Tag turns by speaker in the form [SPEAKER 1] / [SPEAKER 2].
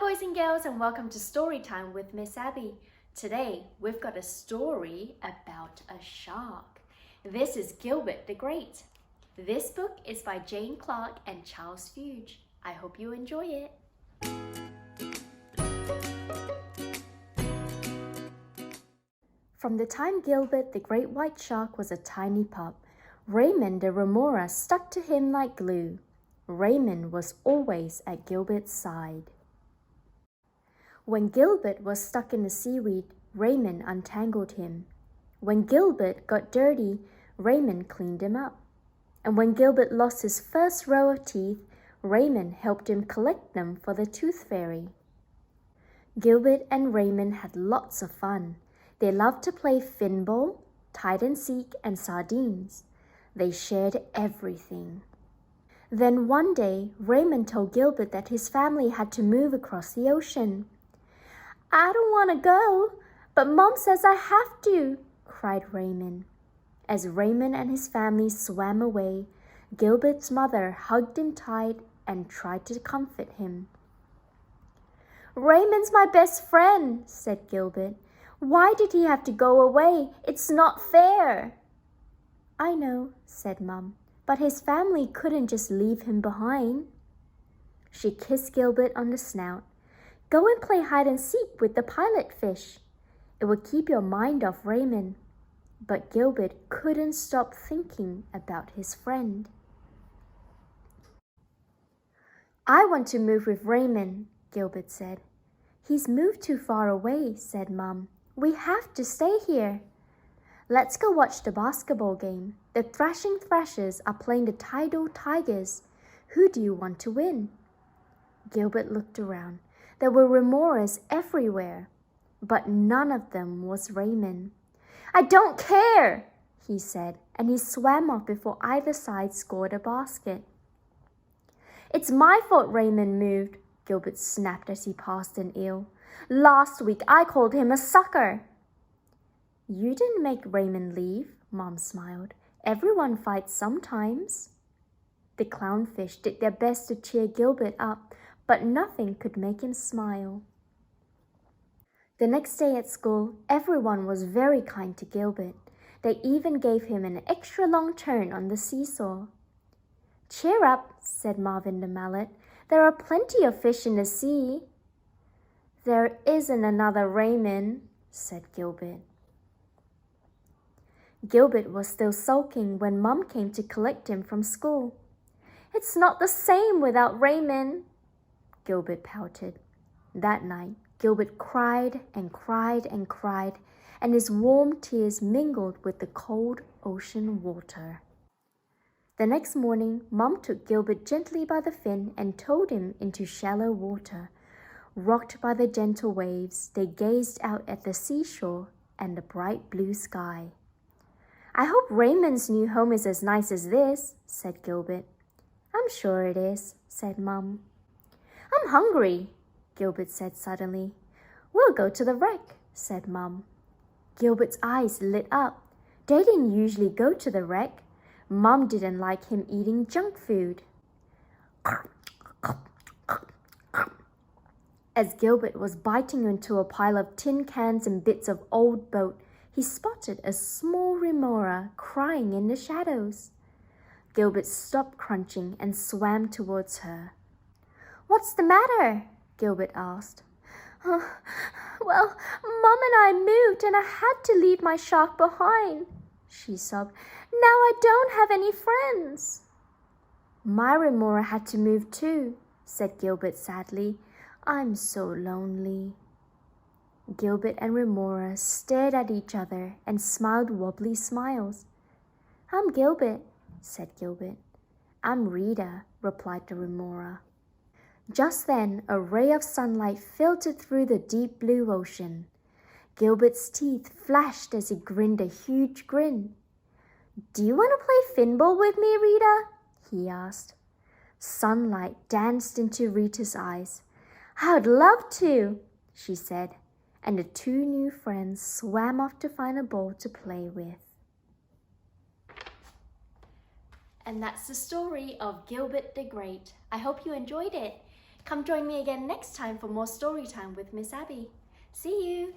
[SPEAKER 1] boys and girls, and welcome to Storytime with Miss Abby. Today we've got a story about a shark. This is Gilbert the Great. This book is by Jane Clarke and Charles Fuge. I hope you enjoy it. From the time Gilbert the Great White Shark was a tiny pup, Raymond the Remora stuck to him like glue. Raymond was always at Gilbert's side. When Gilbert was stuck in the seaweed, Raymond untangled him. When Gilbert got dirty, Raymond cleaned him up. And when Gilbert lost his first row of teeth, Raymond helped him collect them for the tooth fairy. Gilbert and Raymond had lots of fun. They loved to play finball, hide-and-seek, and sardines. They shared everything. Then one day, Raymond told Gilbert that his family had to move across the ocean. "I don't want to go, but Mom says I have to," cried Raymond. As Raymond and his family swam away, Gilbert's mother hugged him tight and tried to comfort him. "Raymond's my best friend," said Gilbert. "Why did he have to go away? It's not fair." "I know," said Mum, "but his family couldn't just leave him behind." She kissed Gilbert on the snout. "Go and play hide-and-seek with the pilot fish. It will keep your mind off Raymond." But Gilbert couldn't stop thinking about his friend. "I want to move with Raymond," Gilbert said. "He's moved too far away," said Mum. "We have to stay here." "Let's go watch the basketball game. The Thrashing Thrashers are playing the Tidal Tigers. Who do you want to win?" Gilbert looked around. There were remoras everywhere, but none of them was Raymond. "I don't care," he said, and he swam off before either side scored a basket. "It's my fault Raymond moved," Gilbert snapped as he passed an eel. "Last week I called him a sucker." "You didn't make Raymond leave," Mom smiled. "Everyone fights sometimes." The clownfish did their best to cheer Gilbert up, but nothing could make him smile. The next day at school, everyone was very kind to Gilbert. They even gave him an extra long turn on the seesaw. "Cheer up," said Marvin the mallet. "There are plenty of fish in the sea." "There isn't another Raymond," said Gilbert. Gilbert was still sulking when Mum came to collect him from school. "It's not the same without Raymond," Gilbert pouted. That night, Gilbert cried and cried and cried, and his warm tears mingled with the cold ocean water. The next morning, Mum took Gilbert gently by the fin and towed him into shallow water. Rocked by the gentle waves, they gazed out at the seashore and the bright blue sky. "I hope Raymond's new home is as nice as this," said Gilbert. "I'm sure it is," said Mum. "I'm hungry," Gilbert said suddenly. "We'll go to the wreck," said Mum. Gilbert's eyes lit up. They didn't usually go to the wreck. Mum didn't like him eating junk food. As Gilbert was biting into a pile of tin cans and bits of old boat, he spotted a small remora crying in the shadows. Gilbert stopped crunching and swam towards her. "What's the matter?" Gilbert asked. "Well, Mum and I moved and I had to leave my shark behind," she sobbed. "Now I don't have any friends." "My remora had to move too," said Gilbert sadly. "I'm so lonely." Gilbert and Remora stared at each other and smiled wobbly smiles. "I'm Gilbert," said Gilbert. "I'm Rita," replied the Remora. Just then, a ray of sunlight filtered through the deep blue ocean. Gilbert's teeth flashed as he grinned a huge grin. "Do you want to play finball with me, Rita?" he asked. Sunlight danced into Rita's eyes. "I'd love to," she said, and the two new friends swam off to find a ball to play with. And that's the story of Gilbert the Great. I hope you enjoyed it. Come join me again next time for more story time with Miss Abby. See you!